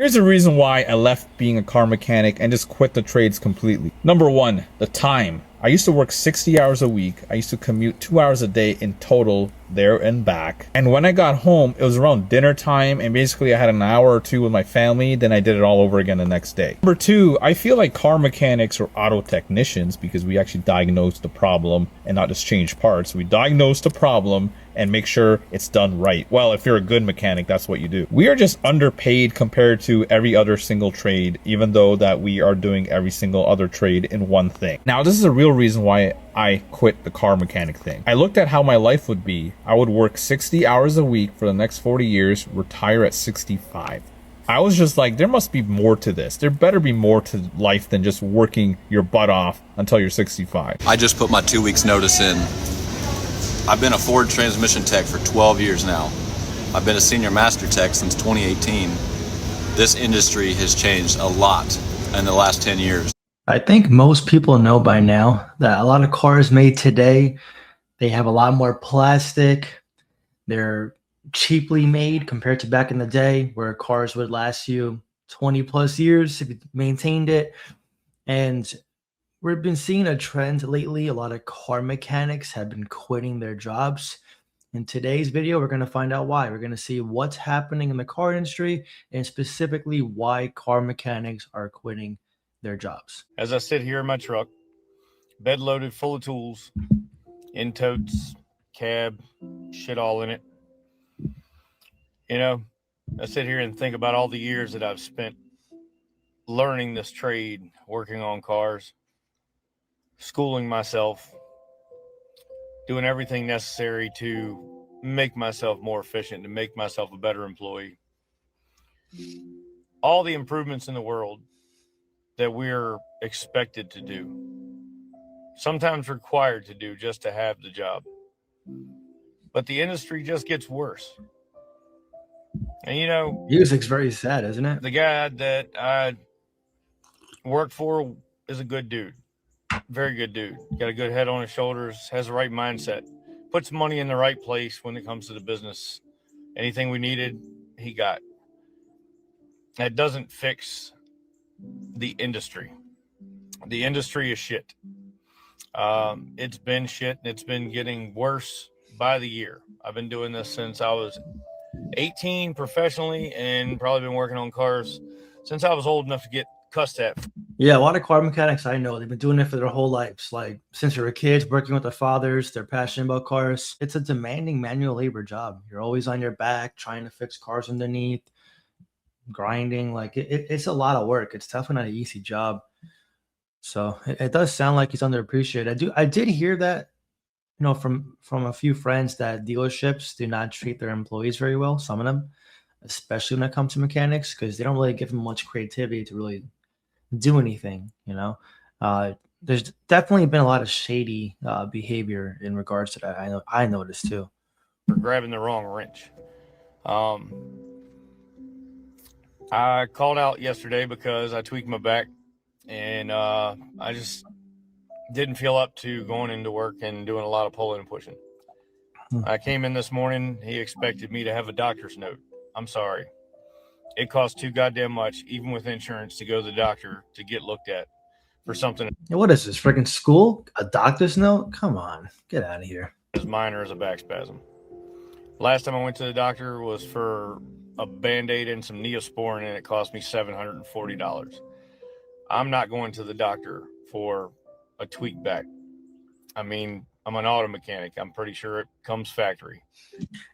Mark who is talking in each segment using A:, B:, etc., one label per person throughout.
A: Here's the reason why I left being a car mechanic and just quit the trades completely. Number one, the time. I used to work 60 hours a week. I used to commute 2 hours a day in total, there and back. And when I got home, it was around dinner time, and basically I had an hour or two with my family, then I did it all over again the next day. Number two, I feel like car mechanics or auto technicians, because we actually diagnose the problem and not just change parts. We diagnose the problem and make sure it's done right. Well, if you're a good mechanic, that's what you do. We are just underpaid compared to every other single trade, even though that we are doing every single other trade in one thing. Now, this is a real reason why I quit the car mechanic thing. I looked at how my life would be. I would work 60 hours a week for the next 40 years, retire at 65. I was just like, there must be more to this. There better be more to life than just working your butt off until you're 65.
B: I just put my 2 weeks notice in. I've been a Ford transmission tech for 12 years now. I've been a senior master tech since 2018. This industry has changed a lot in the last 10 years.
C: I think most people know by now that a lot of cars made today, they have a lot more plastic. They're cheaply made compared to back in the day where cars would last you 20 plus years if you maintained it. And we've been seeing a trend lately. A lot of car mechanics have been quitting their jobs. In today's video, we're going to find out why. We're going to see what's happening in the car industry and specifically why car mechanics are quitting their jobs.
D: As I sit here in my truck, bed loaded full of tools, in totes, cab, shit all in it. You know, I sit here and think about all the years that I've spent learning this trade, working on cars, schooling myself, doing everything necessary to make myself more efficient, to make myself a better employee. All the improvements in the world that we're expected to do, sometimes required to do just to have the job. But the industry just gets worse. And you know,
C: Music's very sad, isn't it?
D: the guy that I work for is a good dude. Very good dude. Got a good head on his shoulders, has the right mindset, puts money in the right place when it comes to the business. Anything we needed, he got. That doesn't fix the industry. The industry is shit. It's been shit, and it's been getting worse by the year. I've been doing this since I was 18 professionally, and probably been working on cars since I was old enough to get cussed at.
C: Yeah, a lot of car mechanics I know, they've been doing it for their whole lives. Like since they were kids, working with their fathers, they're passionate about cars. It's a demanding manual labor job. You're always on your back trying to fix cars underneath, grinding. Like it's a lot of work. It's definitely not an easy job. So it does sound like he's underappreciated. I did hear that, you know, from a few friends that dealerships do not treat their employees very well. Some of them, especially when it comes to mechanics, because they don't really give them much creativity to really do anything. You know, there's definitely been a lot of shady behavior in regards to that. I noticed too.
D: For grabbing the wrong wrench. I called out yesterday because I tweaked my back, and I just didn't feel up to going into work and doing a lot of pulling and pushing. I came in this morning. He expected me to have a doctor's note. I'm sorry. It costs too goddamn much, even with insurance, to go to the doctor to get looked at for something
C: What is this, freaking school? A doctor's note? Come on, get out of here.
D: as minor as a back spasm. Last time I went to the doctor was for a Band-Aid and some Neosporin, and it cost me $740. I'm not going to the doctor for a tweaked back. I mean, I'm an auto mechanic. I'm pretty sure it comes factory.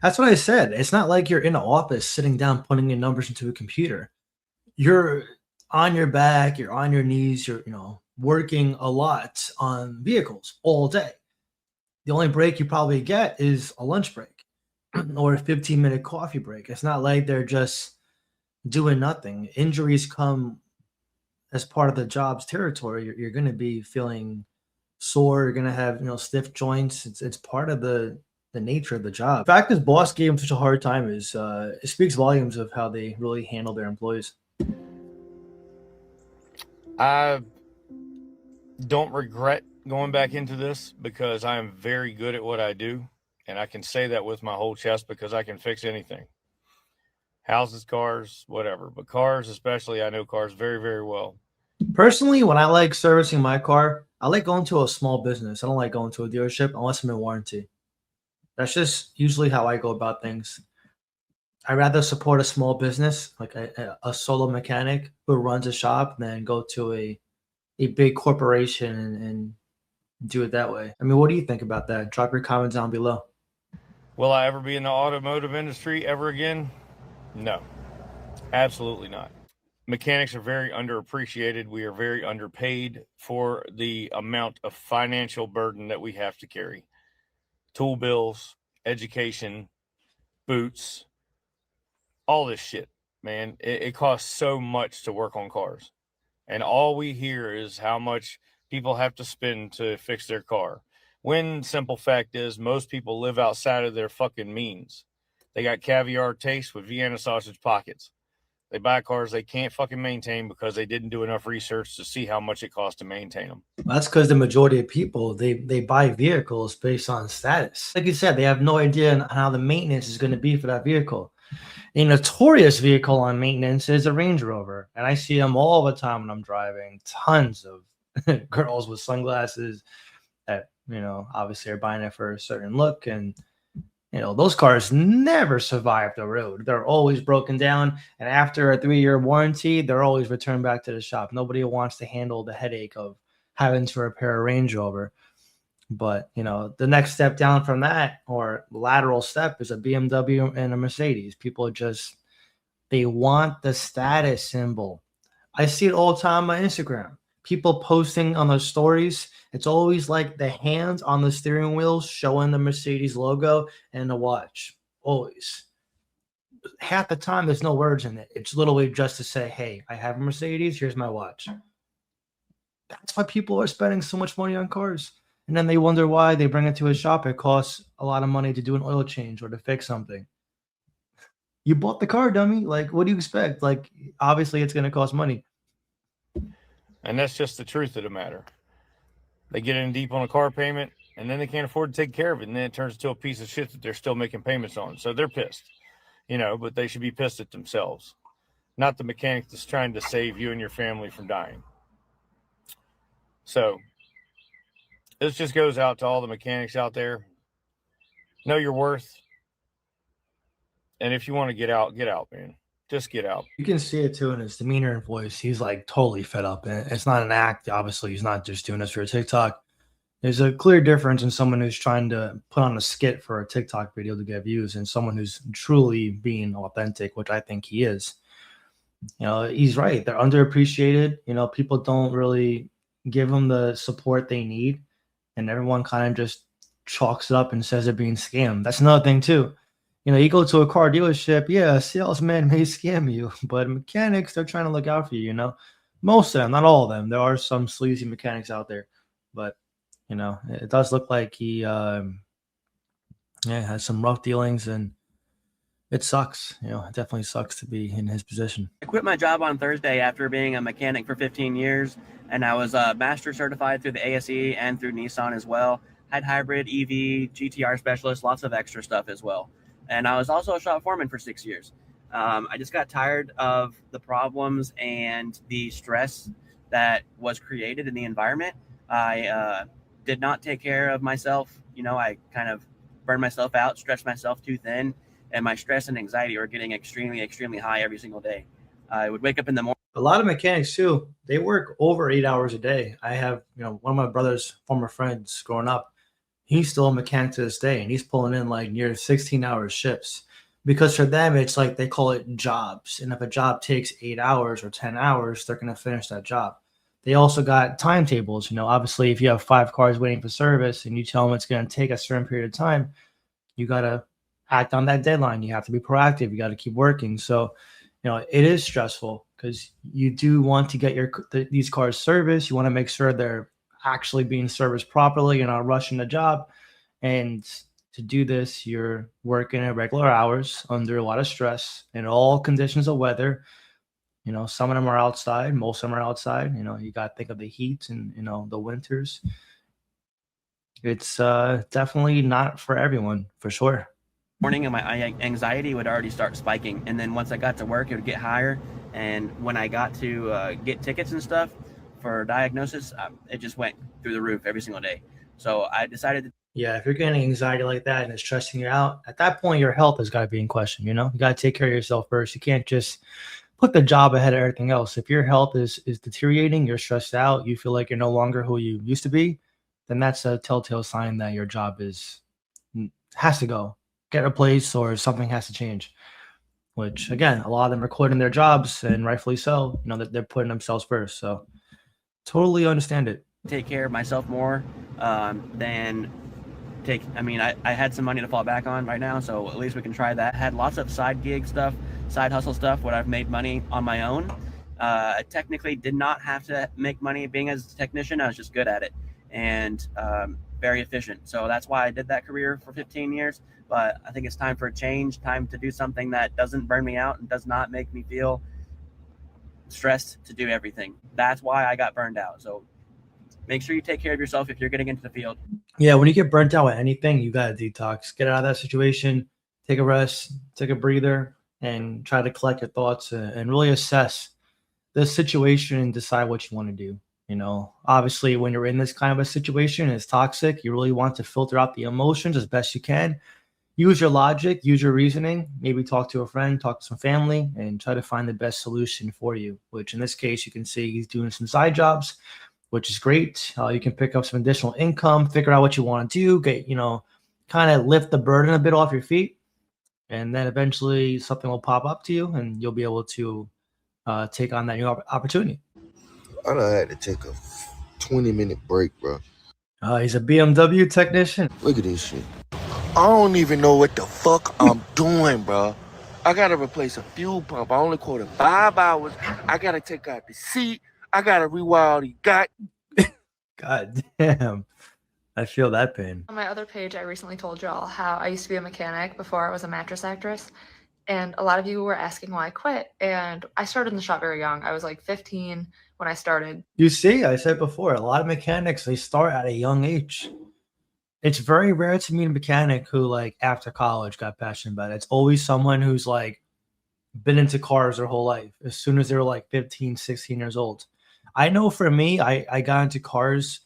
C: That's what I said. It's not like you're in an office sitting down putting in numbers into a computer. You're on your back, you're on your knees, you're, you know, working a lot on vehicles all day. The only break you probably get is a lunch break or a 15-minute coffee break. It's not like they're just doing nothing. Injuries come as part of the job's territory. You're going to be feeling sore. You're going to have, you know, stiff joints. It's part of the nature of the job. The fact his boss gave him such a hard time is it speaks volumes of how they really handle their employees.
D: I don't regret going back into this because I am very good at what I do, and I can say that with my whole chest because I can fix anything. Houses, cars, whatever. But cars, especially, I know cars very, very well.
C: Personally, when I like servicing my car, I like going to a small business. I don't like going to a dealership unless I'm in warranty. That's just usually how I go about things. I'd rather support a small business, like a solo mechanic who runs a shop, than go to a big corporation and do it that way. I mean, what do you think about that? Drop your comments down below.
D: Will I ever be in the automotive industry ever again? No, absolutely not. Mechanics are very underappreciated. We are very underpaid for the amount of financial burden that we have to carry. Tool bills, education, boots, all this shit, man. It costs so much to work on cars. And all we hear is how much people have to spend to fix their car. When simple fact is, most people live outside of their fucking means. They got caviar taste with Vienna sausage pockets. They buy cars they can't fucking maintain because they didn't do enough research to see how much it costs to maintain them.
C: That's because the majority of people they buy vehicles based on status. Like you said, they have no idea on how the maintenance is going to be for that vehicle. A notorious vehicle on maintenance is a Range Rover, and I see them all the time when I'm driving. Tons of girls with sunglasses that obviously are buying it for a certain look, and those cars never survive the road. They're always broken down, and after a 3-year warranty, they're always returned back to the shop. Nobody wants to handle the headache of having to repair a Range Rover. But the next step down from that, or lateral step, is a BMW and a Mercedes. People they want the status symbol. I see it all the time on Instagram. People posting on their stories. It's always like the hands on the steering wheel showing the Mercedes logo and the watch. Always. Half the time, there's no words in it. It's literally just to say, hey, I have a Mercedes. Here's my watch. That's why people are spending so much money on cars. And then they wonder why they bring it to a shop. It costs a lot of money to do an oil change or to fix something. You bought the car, dummy. Like, what do you expect? Like, obviously, it's going to cost money.
D: And that's just the truth of the matter. They get in deep on a car payment, and then they can't afford to take care of it, and then it turns into a piece of shit that they're still making payments on. So they're pissed, but they should be pissed at themselves, not the mechanic that's trying to save you and your family from dying. So this just goes out to all the mechanics out there. Know your worth. And if you want to get out, man. Just get out.
C: You can see it too in his demeanor and voice. He's like totally fed up. And it's not an act. Obviously, he's not just doing this for a TikTok. There's a clear difference in someone who's trying to put on a skit for a TikTok video to get views and someone who's truly being authentic, which I think he is. He's right. They're underappreciated. People don't really give them the support they need. And everyone kind of just chalks it up and says they're being scammed. That's another thing too. You go to a car dealership, a salesman may scam you, but mechanics, they're trying to look out for you, Most of them, not all of them. There are some sleazy mechanics out there, but, it does look like he has some rough dealings, and it sucks. It definitely sucks to be in his position.
E: I quit my job on Thursday after being a mechanic for 15 years, and I was master certified through the ASE and through Nissan as well. Had hybrid, EV, GTR specialist, lots of extra stuff as well. And I was also a shop foreman for 6 years. I just got tired of the problems and the stress that was created in the environment. I did not take care of myself. I kind of burned myself out, stretched myself too thin, and my stress and anxiety were getting extremely, extremely high every single day. I would wake up in the morning.
C: A lot of mechanics too, they work over 8 hours a day. I have, one of my brother's former friends growing up. He's still a mechanic to this day, and he's pulling in like near 16-hour shifts because for them, it's like they call it jobs. And if a job takes 8 hours or 10 hours, they're going to finish that job. They also got timetables. Obviously, if you have 5 cars waiting for service and you tell them it's going to take a certain period of time, you got to act on that deadline. You have to be proactive. You got to keep working. So, it is stressful because you do want to get these cars serviced. You want to make sure they're actually being serviced properly. You're not rushing the job. And to do this, you're working at regular hours under a lot of stress in all conditions of weather. Some of them are outside, most of them are outside. You got to think of the heat and, the winters. It's definitely not for everyone, for sure.
E: Morning and my anxiety would already start spiking, and then once I got to work, it would get higher. And when I got to get tickets and stuff for diagnosis, it just went through the roof every single day. So I decided to.
C: Yeah, if you're getting anxiety like that and it's stressing you out, at that point your health has got to be in question. You got to take care of yourself first. You can't just put the job ahead of everything else. If your health is deteriorating, you're stressed out, you feel like you're no longer who you used to be, then that's a telltale sign that your job has to go, get replaced, or something has to change. Which again, a lot of them are quitting their jobs, and rightfully so. That they're putting themselves first. So totally understand it.
E: Take care of myself more than I had some money to fall back on right now, so at least we can try that. Had lots of side gig stuff, side hustle stuff, where I've made money on my own. I technically did not have to make money being as a technician. I was just good at it and very efficient. So that's why I did that career for 15 years. But I think it's time for a change, time to do something that doesn't burn me out and does not make me feel stressed to do everything. That's why I got burned out. So make sure you take care of yourself if you're getting into the field.
C: Yeah, when you get burnt out with anything, you got to detox. Get out of that situation, take a rest, take a breather, and try to collect your thoughts and really assess the situation and decide what you want to do. Obviously, when you're in this kind of a situation, it's toxic. You really want to filter out the emotions as best you can. Use your logic, use your reasoning, maybe talk to a friend, talk to some family, and try to find the best solution for you, which in this case, you can see he's doing some side jobs, which is great. You can pick up some additional income, figure out what you want to do, get, kind of lift the burden a bit off your feet. And then eventually something will pop up to you and you'll be able to take on that new opportunity.
F: I done had to take a 20-minute break, bro.
C: He's a BMW technician.
F: Look at this shit. I don't even know what the fuck I'm doing, bro. I gotta replace a fuel pump. I only quoted 5 hours. I gotta take out the seat. I gotta rewire all the
C: God damn. I feel that pain.
G: On my other page, I recently told y'all how I used to be a mechanic before I was a mattress actress. And a lot of you were asking why I quit. And I started in the shop very young. I was like 15 when I started.
C: You see, I said before, a lot of mechanics, they start at a young age. It's very rare to meet a mechanic who, like, after college got passionate about it. It's always someone who's, like, been into cars their whole life as soon as they were, like, 15, 16 years old. I know for me, I got into cars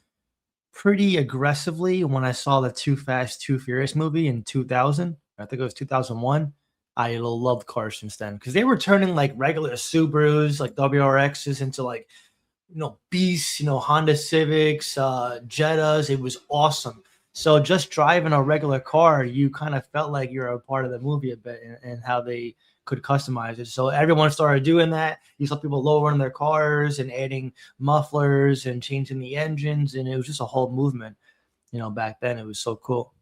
C: pretty aggressively when I saw the Too Fast, Too Furious movie in 2000. I think it was 2001. I loved cars since then because they were turning like regular Subarus, like WRXs, into like, beasts, Honda Civics, Jettas. It was awesome. So just driving a regular car, you kind of felt like you're a part of the movie a bit and how they could customize it. So everyone started doing that. You saw people lowering their cars and adding mufflers and changing the engines. And it was just a whole movement. Back then it was so cool.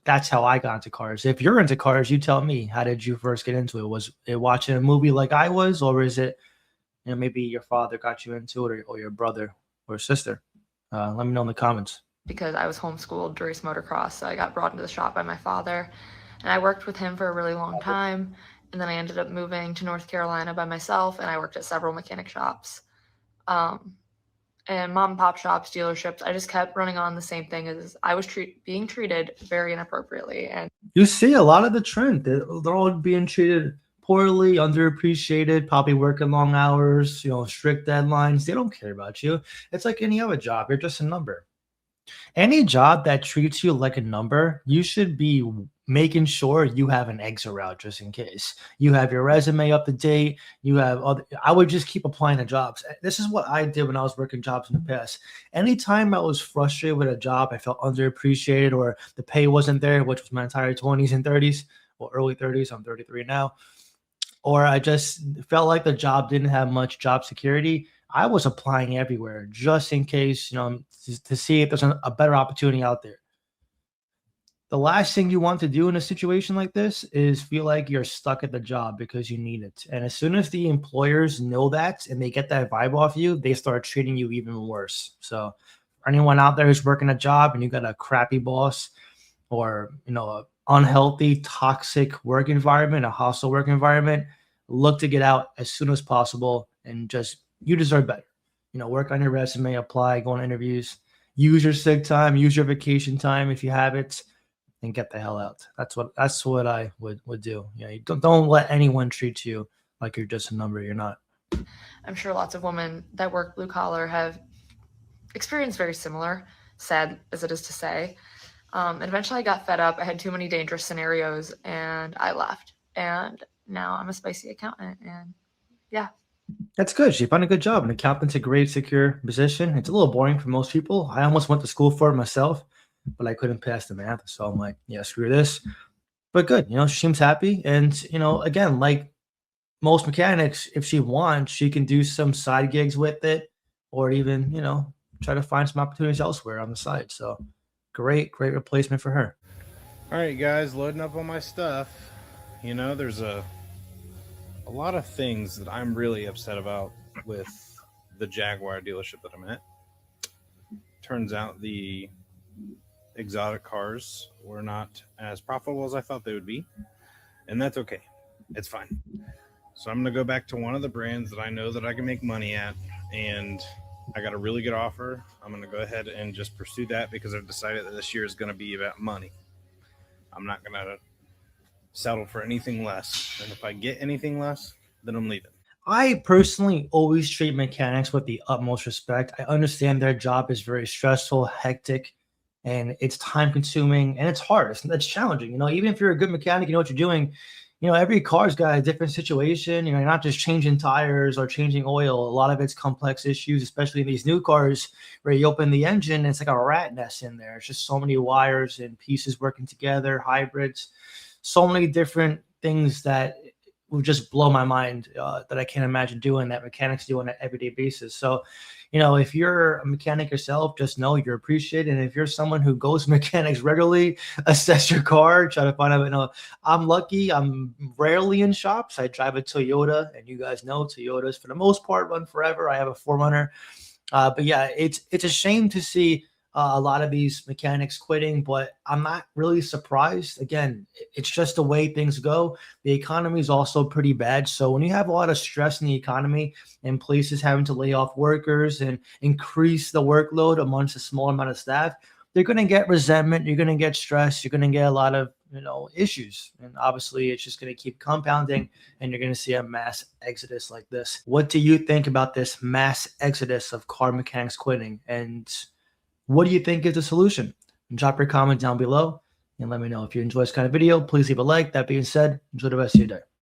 C: That's how I got into cars. If you're into cars, you tell me, how did you first get into it? Was it watching a movie like I was, or is it, maybe your father got you into it, or your brother or sister? Let me know in the comments.
G: Because I was homeschooled to race motocross, so I got brought into the shop by my father, and I worked with him for a really long time. And then I ended up moving to North Carolina by myself, and I worked at several mechanic shops. And mom and pop shops, dealerships. I just kept running on the same thing as I was being treated very inappropriately. And
C: you see a lot of the trend. They're all being treated poorly, underappreciated, probably working long hours, strict deadlines. They don't care about you. It's like any other job. You're just a number. Any job that treats you like a number, you should be making sure you have an exit route just in case. You have your resume up to date. I would just keep applying to jobs. This is what I did when I was working jobs in the past. Anytime I was frustrated with a job, I felt underappreciated or the pay wasn't there, which was my entire 20s and 30s, or early 30s. I'm 33 now. Or I just felt like the job didn't have much job security. I was applying everywhere just in case, to see if there's a better opportunity out there. The last thing you want to do in a situation like this is feel like you're stuck at the job because you need it. And as soon as the employers know that and they get that vibe off you, they start treating you even worse. So for anyone out there who's working a job and you got a crappy boss or, a unhealthy, toxic work environment, a hostile work environment, look to get out as soon as possible and you deserve better. Work on your resume, apply, go on interviews, use your sick time, use your vacation time if you have it. and get the hell out. That's what I would do. Yeah, you don't let anyone treat you like you're just a number. You're not.
G: I'm sure lots of women that work blue collar have experienced very similar, sad as it is to say. And eventually I got fed up. I had too many dangerous scenarios and I left. And now I'm a spicy accountant. And yeah.
C: That's good. She found a good job. An accountant's a great, secure position. It's a little boring for most people. I almost went to school for it myself, but I couldn't pass the math. So I'm like, yeah, screw this. But good. She seems happy. And, again, like most mechanics, if she wants, she can do some side gigs with it or even, try to find some opportunities elsewhere on the side. So great replacement for her.
H: All right, guys, loading up on my stuff. There's a lot of things that I'm really upset about with the Jaguar dealership that I'm at. Turns out the exotic cars were not as profitable as I thought they would be, and that's okay. It's fine. So I'm going to go back to one of the brands that I know that I can make money at, and I got a really good offer. I'm going to go ahead and just pursue that because I've decided that this year is going to be about money. I'm not going to settle for anything less. And if I get anything less, then I'm leaving.
C: I personally always treat mechanics with the utmost respect. I understand their job is very stressful, hectic, and it's time consuming and it's hard. It's challenging. Even if you're a good mechanic, you know what you're doing. Every car's got a different situation. You're not just changing tires or changing oil. A lot of it's complex issues, especially in these new cars where you open the engine and it's like a rat nest in there. It's just so many wires and pieces working together, hybrids, so many different things that would just blow my mind that I can't imagine doing that mechanics do on an everyday basis. So, if you're a mechanic yourself, just know you're appreciated. And if you're someone who goes to mechanics regularly, assess your car, try to find out, I'm lucky. I'm rarely in shops. I drive a Toyota, and you guys know Toyotas for the most part run forever. I have a 4Runner. But yeah, it's a shame to see a lot of these mechanics quitting, but I'm not really surprised. Again, it's just the way things go. The economy is also pretty bad. So when you have a lot of stress in the economy and places having to lay off workers and increase the workload amongst a small amount of staff, they're going to get resentment. You're going to get stress. You're going to get a lot of issues. And obviously it's just going to keep compounding and you're going to see a mass exodus like this. What do you think about this mass exodus of car mechanics quitting? And what do you think is the solution? And drop your comment down below and let me know. If you enjoy this kind of video, please leave a like. That being said, enjoy the rest of your day.